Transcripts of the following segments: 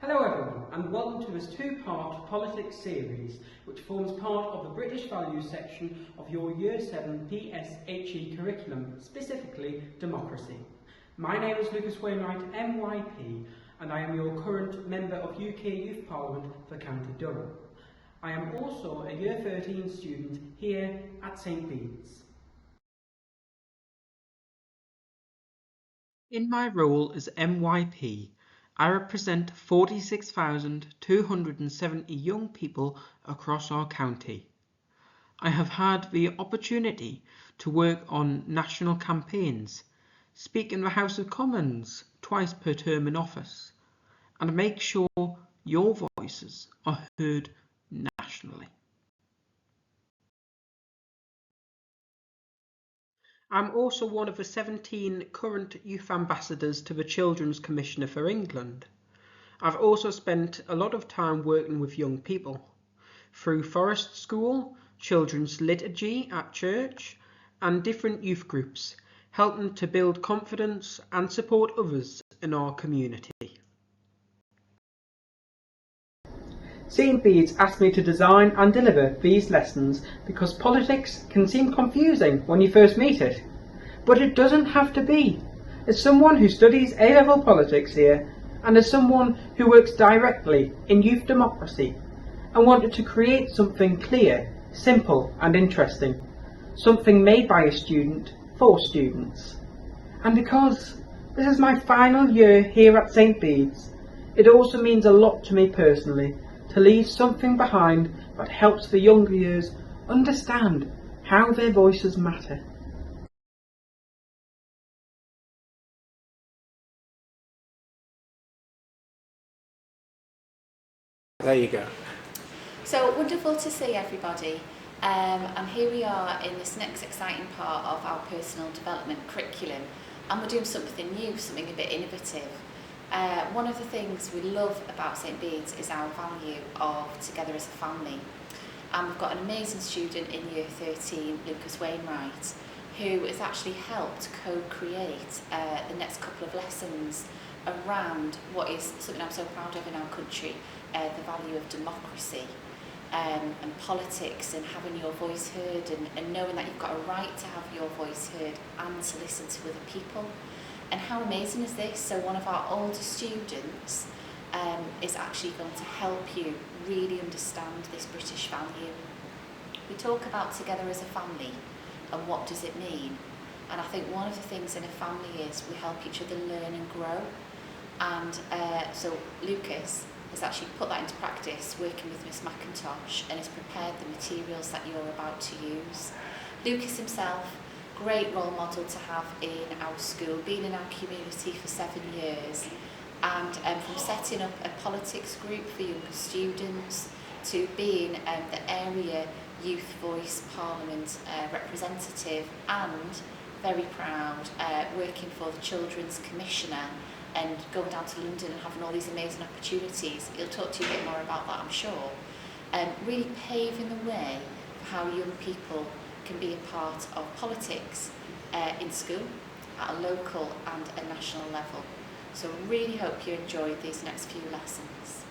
Hello everyone, and welcome to this two-part politics series which forms part of the British Values section of your Year 7 PSHE curriculum, specifically democracy. My name is Lucas Wainwright, MYP, and I am your current Member of UK Youth Parliament for County Durham. I am also a Year 13 student here at St Bede's. In my role as MYP, I represent 46,270 young people across our county. I have had the opportunity to work on national campaigns, speak in the House of Commons twice per term in office, and make sure your voices are heard nationally. I'm also one of the 17 current youth ambassadors to the Children's Commissioner for England. I've also spent a lot of time working with young people through Forest School, Children's Liturgy at church, and different youth groups, helping to build confidence and support others in our community. St Bede's asked me to design and deliver these lessons because politics can seem confusing when you first meet it. But it doesn't have to be. As someone who studies A-level politics here, and as someone who works directly in youth democracy, I wanted to create something clear, simple and interesting. Something made by a student for students. And because this is my final year here at St Bede's, it also means a lot to me personally to leave something behind that helps the younger years understand how their voices matter. There you go. So wonderful to see everybody, and here we are in this next exciting part of our personal development curriculum, and we're doing something new, something a bit innovative. One of the things we love about St Bede's is our value of together as a family, and we've got an amazing student in Year 13, Lucas Wainwright, who has actually helped co-create the next couple of lessons around what is something I'm so proud of in our country, the value of democracy and politics and having your voice heard and knowing that you've got a right to have your voice heard and to listen to other people. And how amazing is this? So one of our older students is actually going to help you really understand this British value. We talk about together as a family and what does it mean? And I think one of the things in a family is we help each other learn and grow. And so Lucas has actually put that into practice working with Miss McIntosh and has prepared the materials that you're about to use. Lucas himself, great role model to have in our school, been in our community for 7 years, and from setting up a politics group for younger students to being the area youth voice parliament representative, and very proud working for the Children's Commissioner and going down to London and having all these amazing opportunities. He'll talk to you a bit more about that, I'm sure. Really paving the way for how young people can be a part of politics in school, at a local and a national level. So really hope you enjoyed these next few lessons.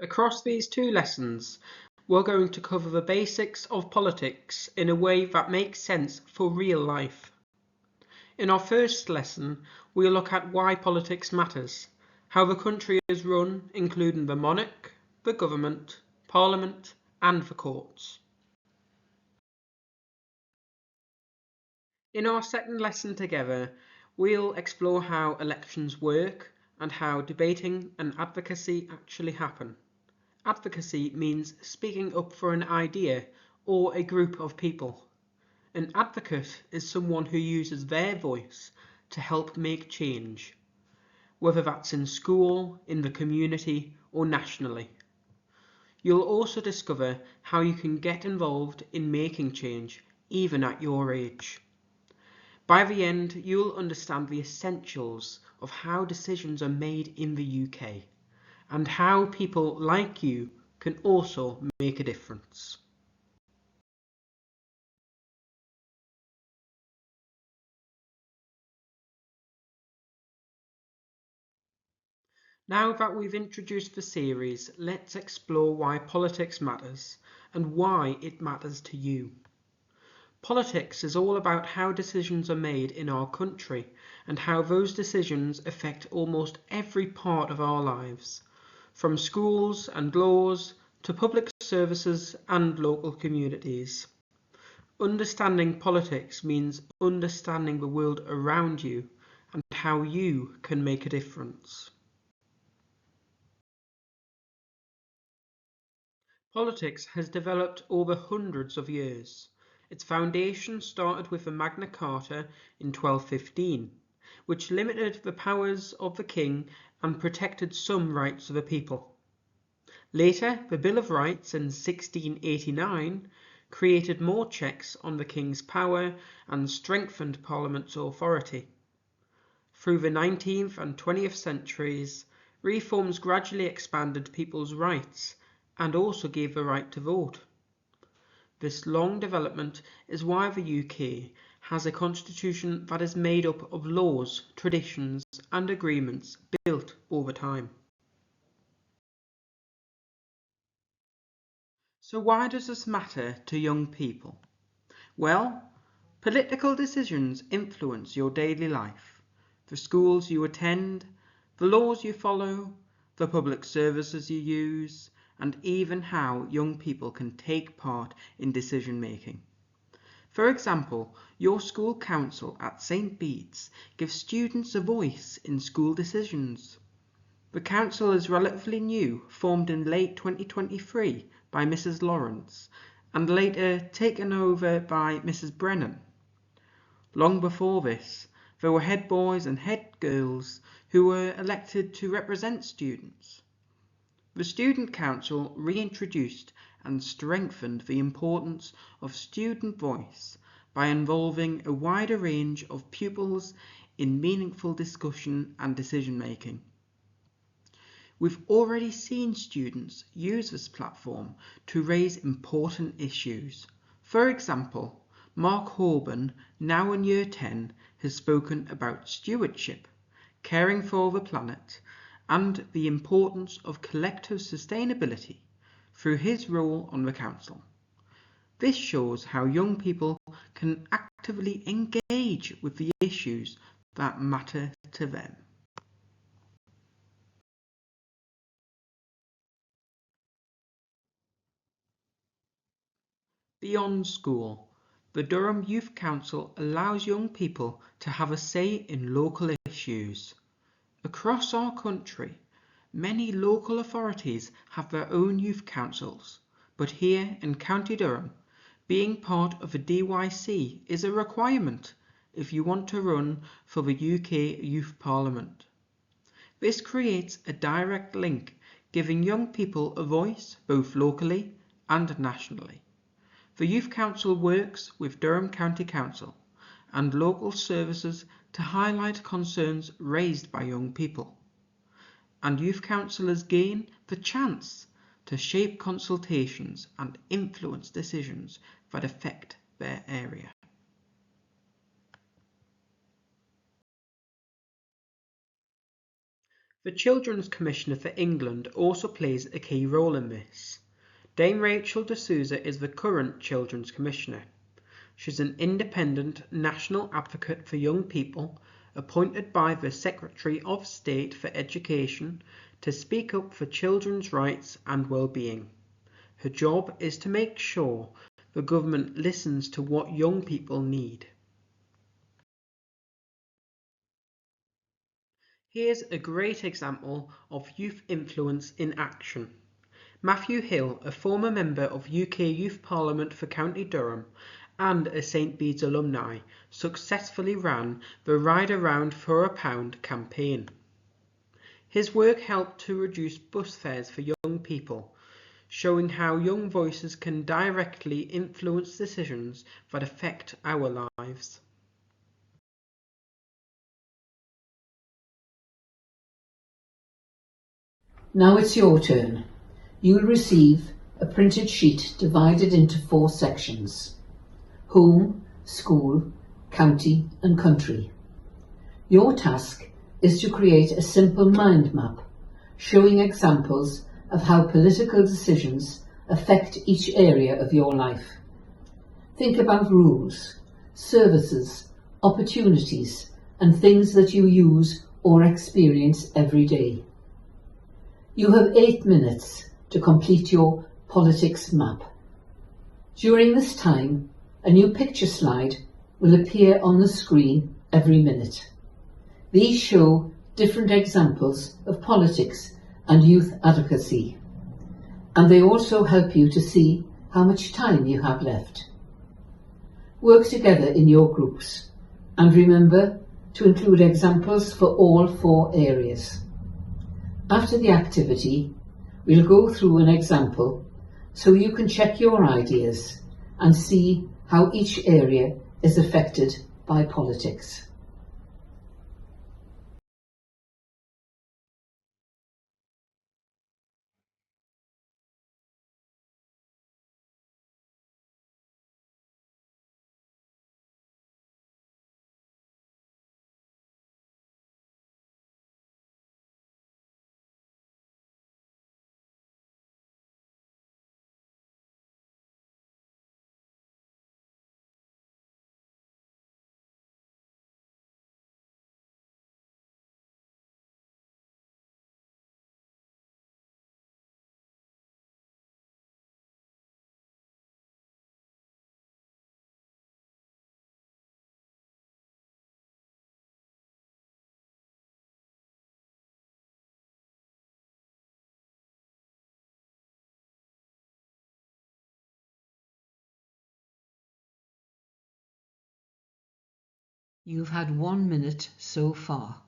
Across these two lessons, we're going to cover the basics of politics in a way that makes sense for real life. In our first lesson, we'll look at why politics matters, how the country is run, including the monarch, the government, parliament, and the courts. In our second lesson together, we'll explore how elections work and how debating and advocacy actually happen. Advocacy means speaking up for an idea or a group of people. An advocate is someone who uses their voice to help make change, whether that's in school, in the community, or nationally. You'll also discover how you can get involved in making change, even at your age. By the end, you'll understand the essentials of how decisions are made in the UK, and how people like you can also make a difference. Now that we've introduced the series, let's explore why politics matters and why it matters to you. Politics is all about how decisions are made in our country and how those decisions affect almost every part of our lives, from schools and laws to public services and local communities. Understanding politics means understanding the world around you and how you can make a difference. Politics has developed over hundreds of years. Its foundation started with the Magna Carta in 1215, which limited the powers of the king and protected some rights of the people. Later, the Bill of Rights in 1689 created more checks on the king's power and strengthened Parliament's authority. Through the 19th and 20th centuries, reforms gradually expanded people's rights and also gave the right to vote. This long development is why the UK has a constitution that is made up of laws, traditions and agreements built over time. So why does this matter to young people? Well, political decisions influence your daily life, the schools you attend, the laws you follow, the public services you use, and even how young people can take part in decision making. For example, your school council at St Bede's gives students a voice in school decisions. The council is relatively new, formed in late 2023 by Mrs. Lawrence and later taken over by Mrs. Brennan. Long before this, there were head boys and head girls who were elected to represent students. The Student Council reintroduced and strengthened the importance of student voice by involving a wider range of pupils in meaningful discussion and decision making. We've already seen students use this platform to raise important issues. For example, Mark Horban, now in Year 10, has spoken about stewardship, caring for the planet, and the importance of collective sustainability through his role on the Council. This shows how young people can actively engage with the issues that matter to them. Beyond school, the Durham Youth Council allows young people to have a say in local issues. Across our country, many local authorities have their own youth councils, but here in County Durham, being part of a DYC is a requirement if you want to run for the UK Youth Parliament. This creates a direct link, giving young people a voice both locally and nationally. The Youth Council works with Durham County Council and local services to highlight concerns raised by young people. And youth councillors gain the chance to shape consultations and influence decisions that affect their area. The Children's Commissioner for England also plays a key role in this. Dame Rachel de Souza is the current Children's Commissioner. She's an independent national advocate for young people appointed by the Secretary of State for Education to speak up for children's rights and well-being. Her job is to make sure the government listens to what young people need. Here's a great example of youth influence in action. Matthew Hill, a former member of UK Youth Parliament for County Durham and a St Bede's alumni, successfully ran the Ride Around for a Pound campaign. His work helped to reduce bus fares for young people, showing how young voices can directly influence decisions that affect our lives. Now it's your turn. You'll receive a printed sheet divided into 4 sections: home, school, county and country. Your task is to create a simple mind map showing examples of how political decisions affect each area of your life. Think about rules, services, opportunities, and things that you use or experience every day. You have 8 minutes to complete your politics map. During this time, a new picture slide will appear on the screen every minute. These show different examples of politics and youth advocacy, and they also help you to see how much time you have left. Work together in your groups, and remember to include examples for all 4 areas. After the activity, we'll go through an example so you can check your ideas and see how each area is affected by politics. You've had 1 minute so far.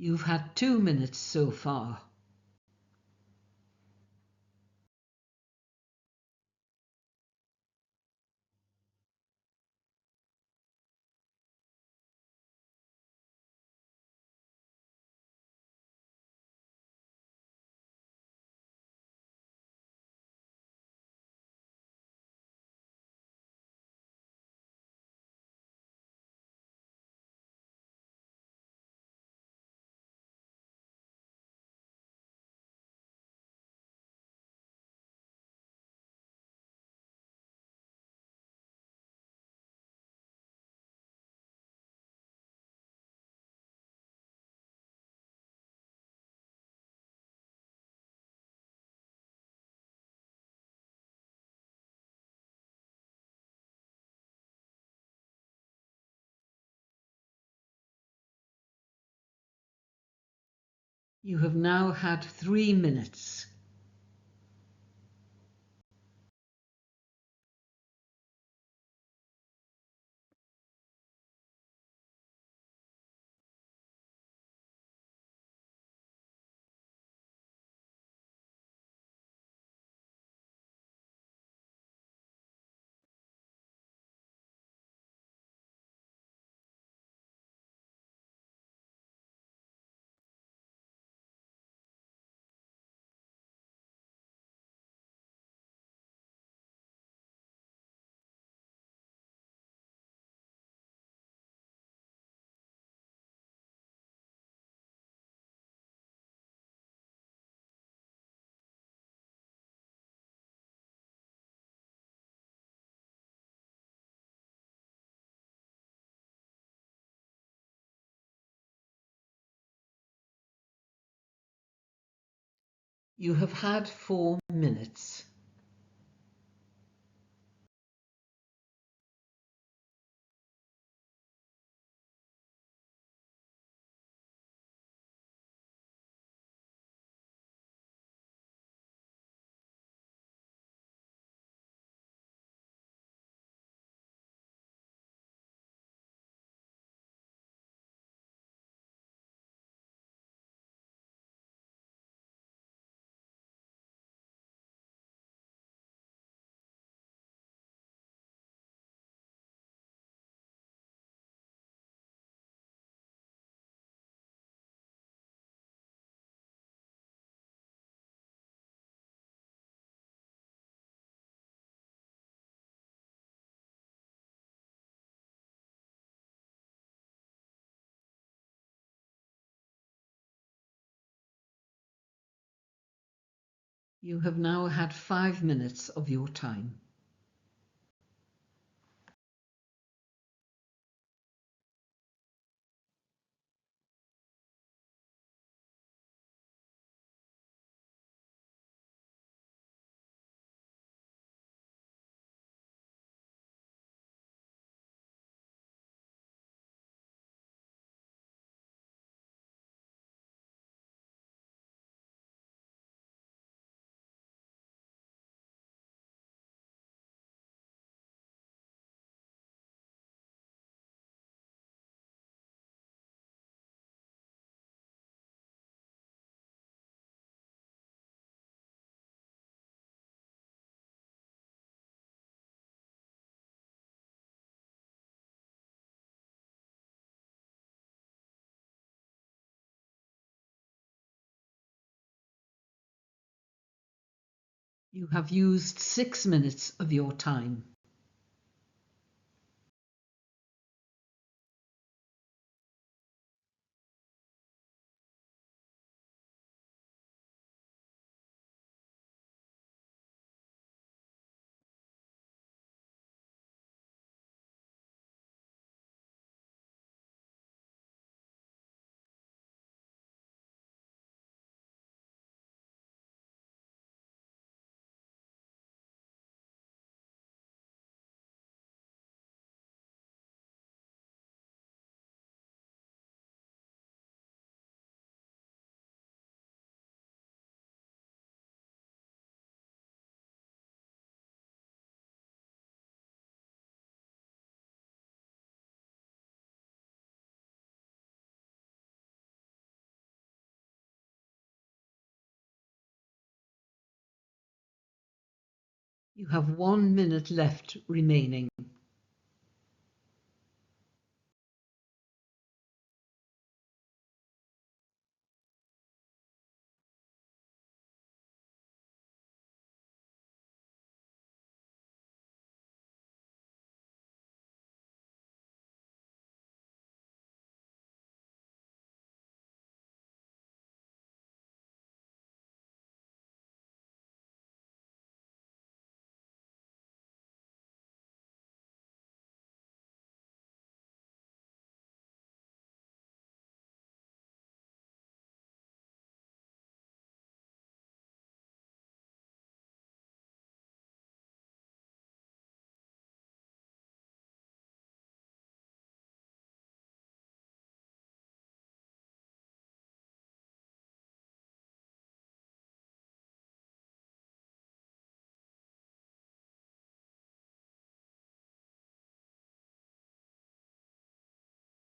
You've had 2 minutes so far. You have now had 3 minutes. You have had 4 minutes. You have now had 5 minutes of your time. You have used 6 minutes of your time. You have 1 minute left remaining.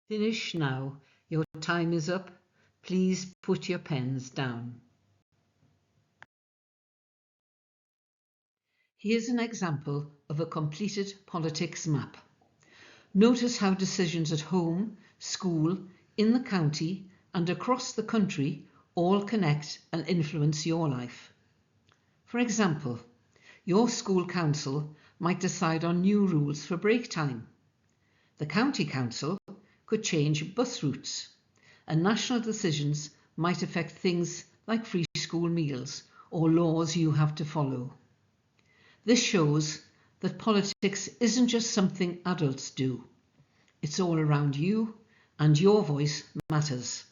Finish now. Your time is up. Please put your pens down. Here's an example of a completed politics map. Notice how decisions at home, school, in the county and across the country all connect and influence your life. For example, your school council might decide on new rules for break time. The county council could change bus routes, and national decisions might affect things like free school meals or laws you have to follow. This shows that politics isn't just something adults do. It's all around you, and your voice matters.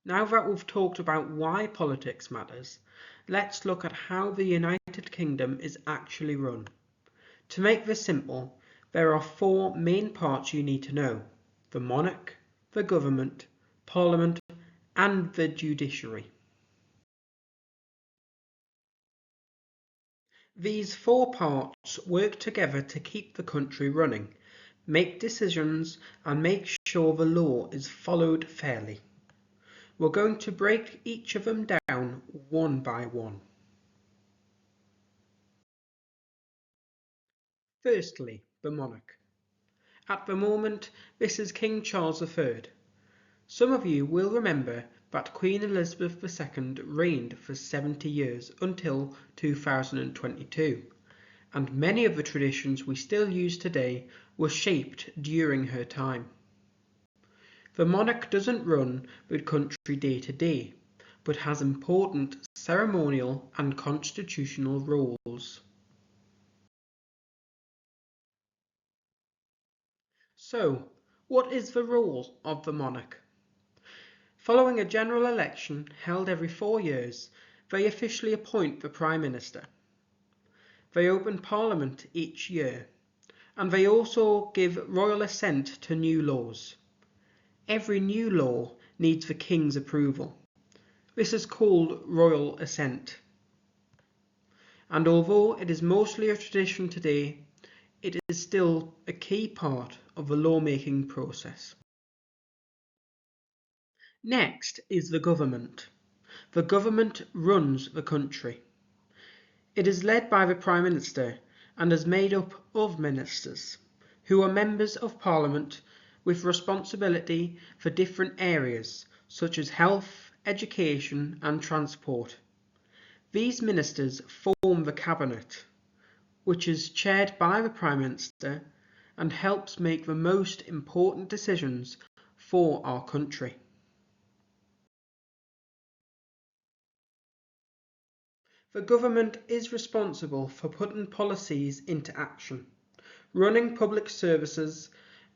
Now that we've talked about why politics matters, let's look at how the United Kingdom is actually run. To make this simple, there are four main parts you need to know: the monarch, the government, parliament, and the judiciary. These four parts work together to keep the country running, make decisions, and make sure the law is followed fairly. We're going to break each of them down one by one. Firstly, the monarch. At the moment, this is King Charles III. Some of you will remember that Queen Elizabeth II reigned for 70 years until 2022, and many of the traditions we still use today were shaped during her time. The monarch doesn't run the country day to day, but has important ceremonial and constitutional roles. So, what is the role of the monarch? Following a general election held every 4 years, they officially appoint the Prime Minister. They open Parliament each year, and they also give royal assent to new laws. Every new law needs the King's approval. This is called royal assent. And although it is mostly a tradition today, it is still a key part of the lawmaking process. Next is the government. The government runs the country. It is led by the Prime Minister and is made up of ministers, who are members of Parliament with responsibility for different areas such as health, education and transport. These ministers form the Cabinet, which is chaired by the Prime Minister and helps make the most important decisions for our country. The government is responsible for putting policies into action, running public services,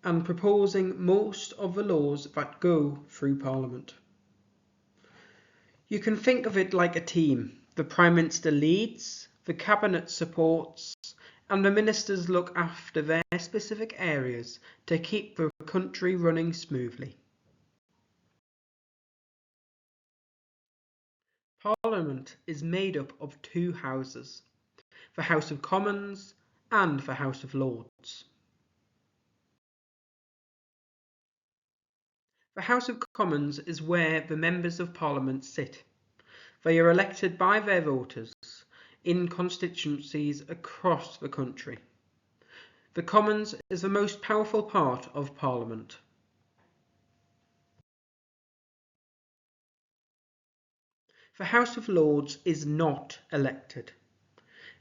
and proposing most of the laws that go through Parliament. You can think of it like a team. The Prime Minister leads, the Cabinet supports, and the ministers look after their specific areas to keep the country running smoothly. Parliament is made up of two houses, the House of Commons and the House of Lords. The House of Commons is where the members of Parliament sit. They are elected by their voters in constituencies across the country. The Commons is the most powerful part of Parliament. The House of Lords is not elected.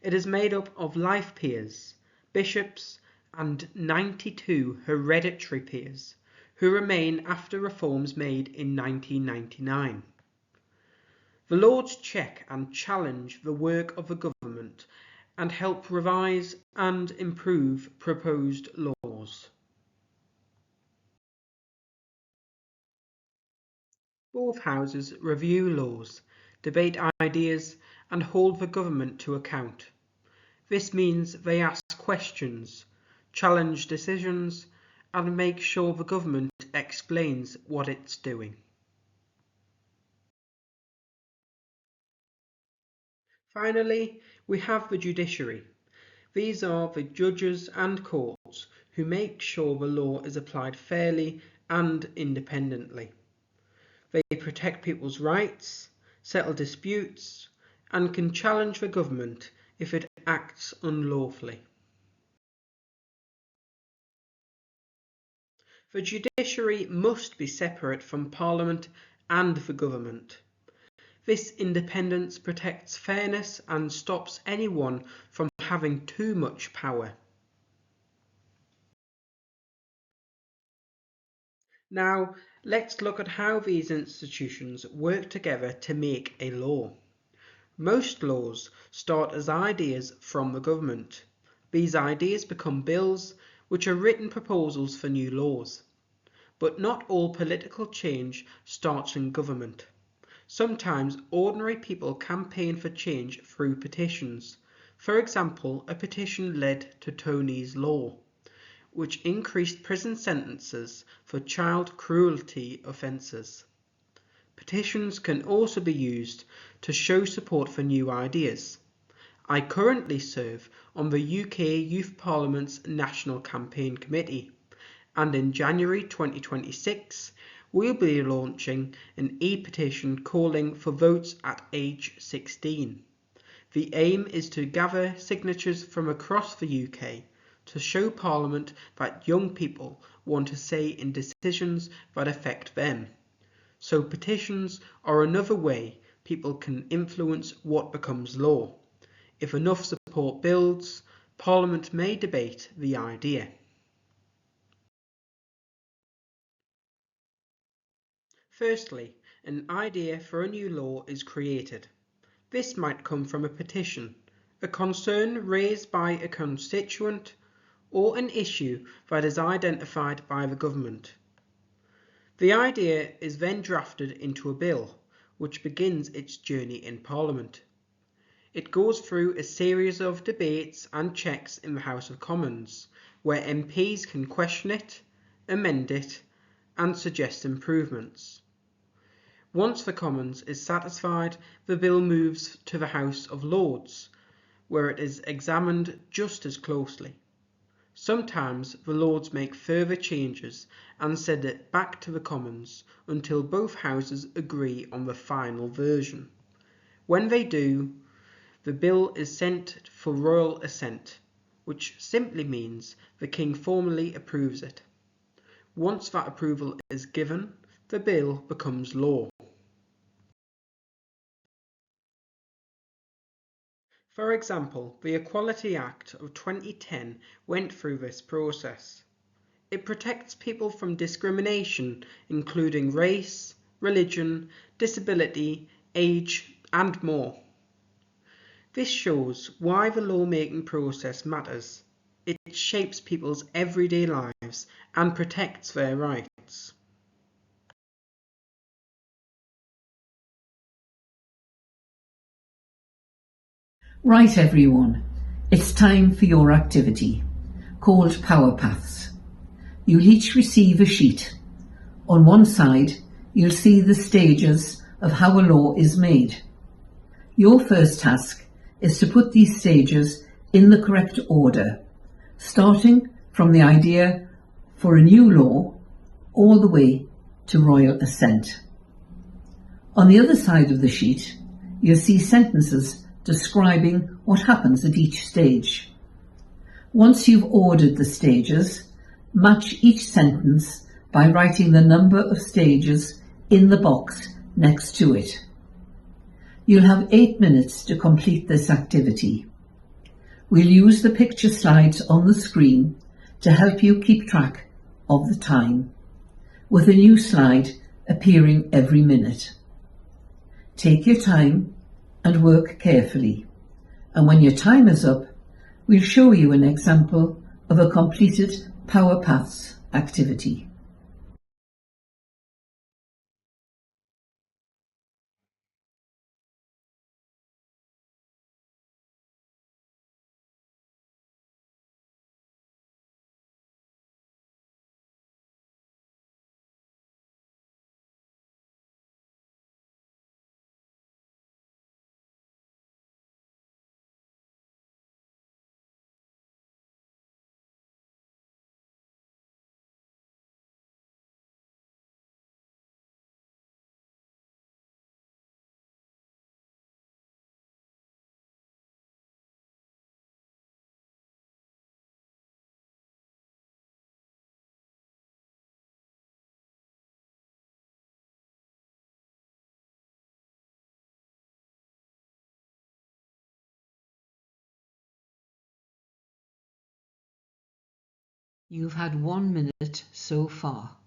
It is made up of life peers, bishops, and 92 hereditary peers who remain after reforms made in 1999. The Lords check and challenge the work of the government and help revise and improve proposed laws. Both houses review laws, debate ideas, and hold the government to account. This means they ask questions, challenge decisions, and make sure the government explains what it's doing. Finally, we have the judiciary. These are the judges and courts who make sure the law is applied fairly and independently. They protect people's rights, settle disputes, and can challenge the government if it acts unlawfully. The judiciary must be separate from Parliament and the government. This independence protects fairness and stops anyone from having too much power. Now, let's look at how these institutions work together to make a law. Most laws start as ideas from the government. These ideas become bills, which are written proposals for new laws. But not all political change starts in government. Sometimes ordinary people campaign for change through petitions. For example, a petition led to Tony's Law, which increased prison sentences for child cruelty offences. Petitions can also be used to show support for new ideas. I currently serve on the UK Youth Parliament's National Campaign Committee, and in January 2026 we'll be launching an e-petition calling for votes at age 16. The aim is to gather signatures from across the UK to show Parliament that young people want a say in decisions that affect them. So petitions are another way people can influence what becomes law. If enough support builds, Parliament may debate the idea. Firstly, an idea for a new law is created. This might come from a petition, a concern raised by a constituent, or an issue that is identified by the government. The idea is then drafted into a bill, which begins its journey in Parliament. It goes through a series of debates and checks in the House of Commons, where MPs can question it, amend it, and suggest improvements. Once the Commons is satisfied, the bill moves to the House of Lords, where it is examined just as closely. Sometimes the Lords make further changes and send it back to the Commons until both houses agree on the final version. When they do, the bill is sent for royal assent, which simply means the King formally approves it. Once that approval is given, the bill becomes law. For example, the Equality Act of 2010 went through this process. It protects people from discrimination, including race, religion, disability, age, and more. This shows why the lawmaking process matters. It shapes people's everyday lives and protects their rights. Right everyone, it's time for your activity, called Power Paths. You'll each receive a sheet. On one side, you'll see the stages of how a law is made. Your first task is to put these stages in the correct order, starting from the idea for a new law all the way to royal assent. On the other side of the sheet, you'll see sentences describing what happens at each stage. Once you've ordered the stages, match each sentence by writing the number of stages in the box next to it. You'll have 8 minutes to complete this activity. We'll use the picture slides on the screen to help you keep track of the time, with a new slide appearing every minute. Take your time and work carefully, and when your time is up, we'll show you an example of a completed Power Paths activity. You've had 1 minute so far.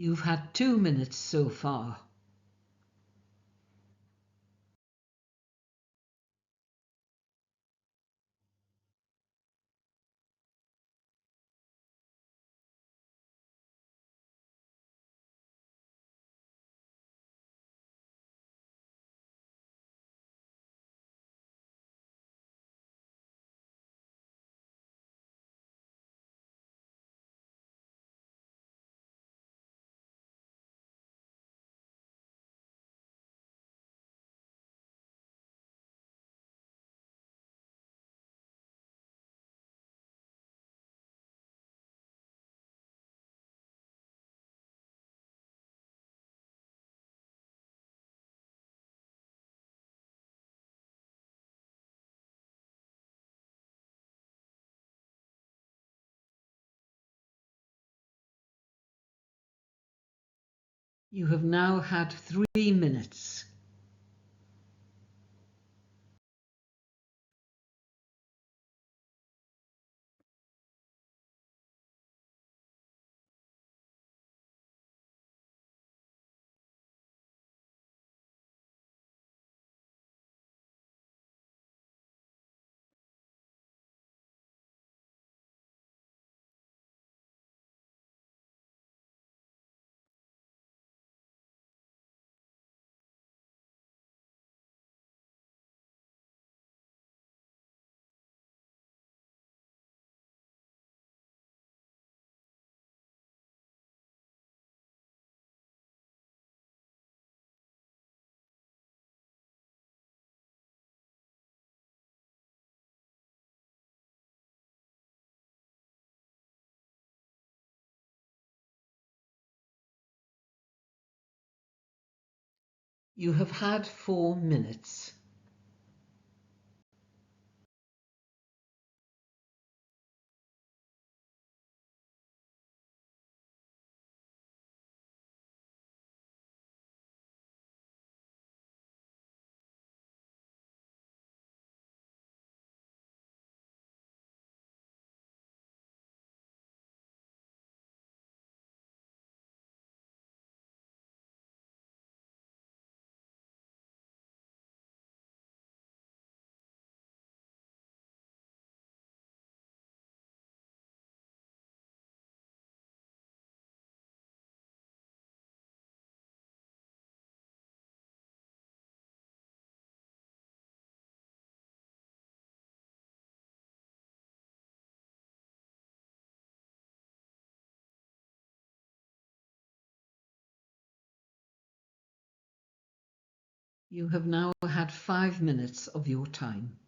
You've had 2 minutes so far. You have now had 3 minutes. You have had 4 minutes. You have now had 5 minutes of your time.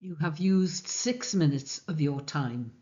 You have used 6 minutes of your time.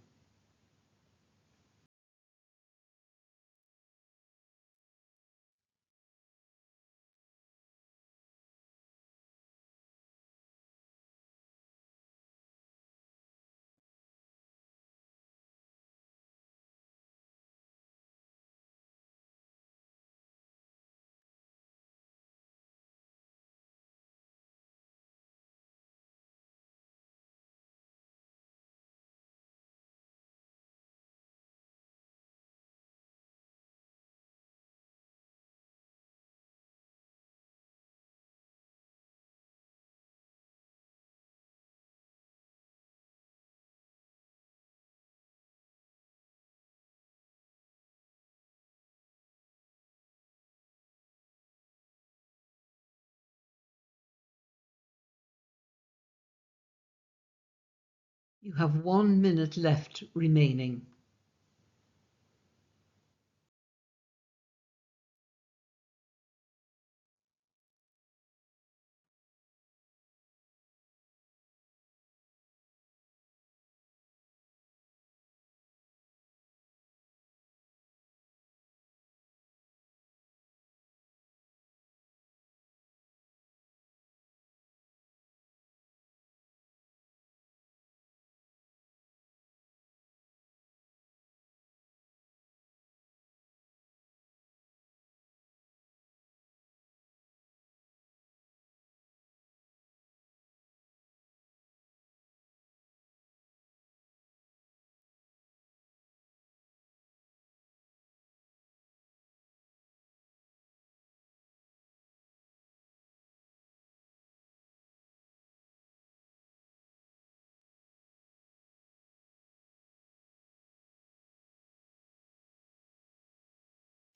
You have 1 minute left remaining.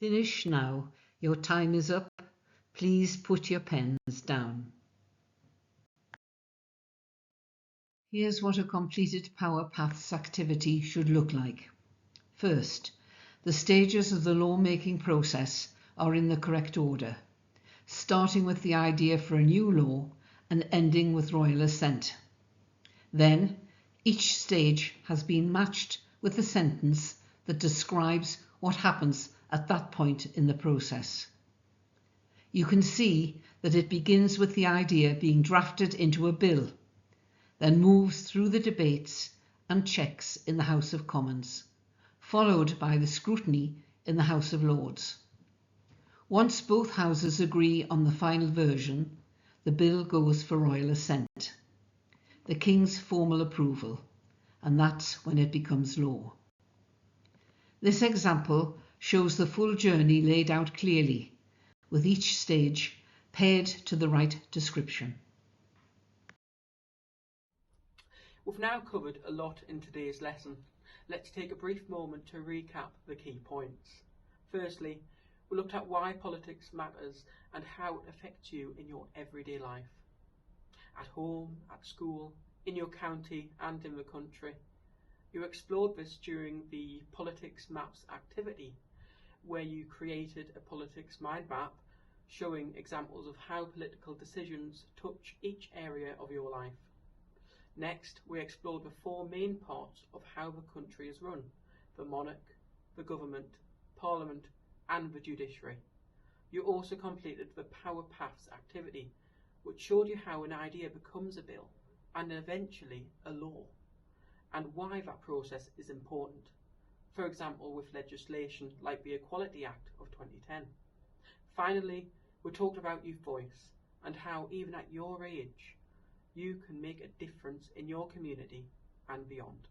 Finish now. Your time is up. Please put your pens down. Here's what a completed Power Paths activity should look like. First, the stages of the law-making process are in the correct order, starting with the idea for a new law and ending with royal assent. Then, each stage has been matched with a sentence that describes what happens at that point in the process. You can see that it begins with the idea being drafted into a bill, then moves through the debates and checks in the House of Commons, followed by the scrutiny in the House of Lords. Once both houses agree on the final version, the bill goes for royal assent, the King's formal approval, and that's when it becomes law. This example shows the full journey laid out clearly, with each stage paired to the right description. We've now covered a lot in today's lesson. Let's take a brief moment to recap the key points. Firstly, we looked at why politics matters and how it affects you in your everyday life. At home, at school, in your county and in the country. You explored this during the Politics Maps activity, where you created a politics mind map showing examples of how political decisions touch each area of your life. Next, we explored the four main parts of how the country is run: the monarch, the government, parliament and the judiciary. You also completed the Power Paths activity, which showed you how an idea becomes a bill and eventually a law, and why that process is important. For example, with legislation like the Equality Act of 2010. Finally, we talked about youth voice and how even at your age, you can make a difference in your community and beyond.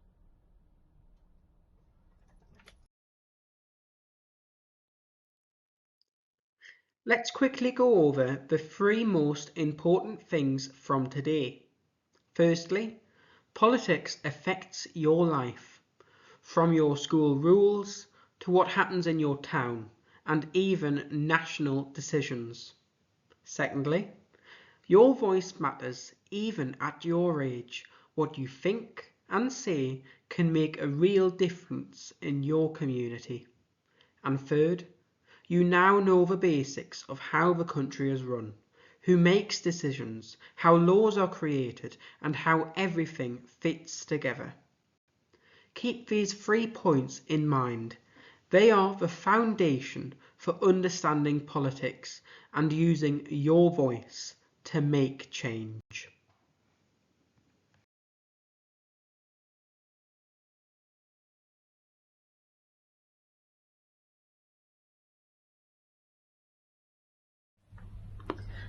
Let's quickly go over the three most important things from today. Firstly, politics affects your life, from your school rules to what happens in your town and even national decisions. Secondly, your voice matters even at your age. What you think and say can make a real difference in your community. And third, you now know the basics of how the country is run, who makes decisions, how laws are created, and how everything fits together. Keep these 3 points in mind. They are the foundation for understanding politics and using your voice to make change.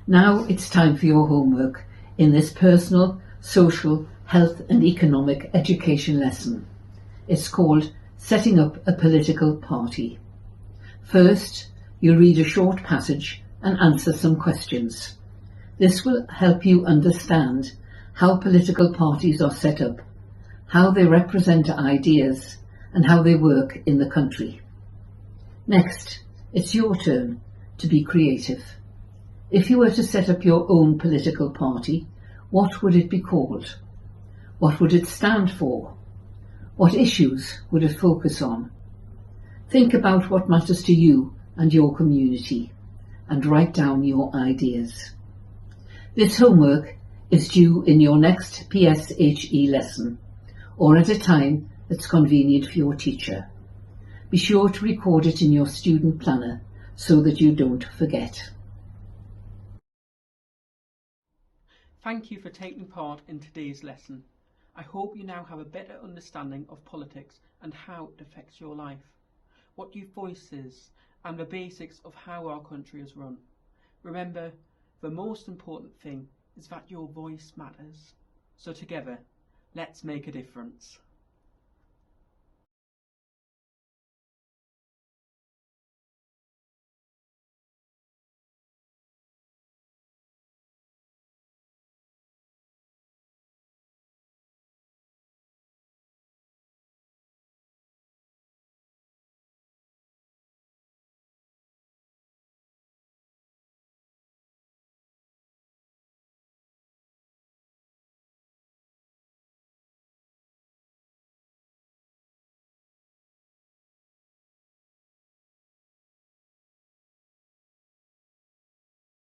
Now it's time for your homework in this personal, social, health and economic education lesson. It's called Setting Up a Political Party. First, you'll read a short passage and answer some questions. This will help you understand how political parties are set up, how they represent ideas, and how they work in the country. Next, it's your turn to be creative. If you were to set up your own political party, what would it be called? What would it stand for? What issues would it focus on? Think about what matters to you and your community and write down your ideas. This homework is due in your next PSHE lesson or at a time that's convenient for your teacher. Be sure to record it in your student planner so that you don't forget. Thank you for taking part in today's lesson. I hope you now have a better understanding of politics and how it affects your life, what your voice is, and the basics of how our country is run. Remember, the most important thing is that your voice matters. So together, let's make a difference.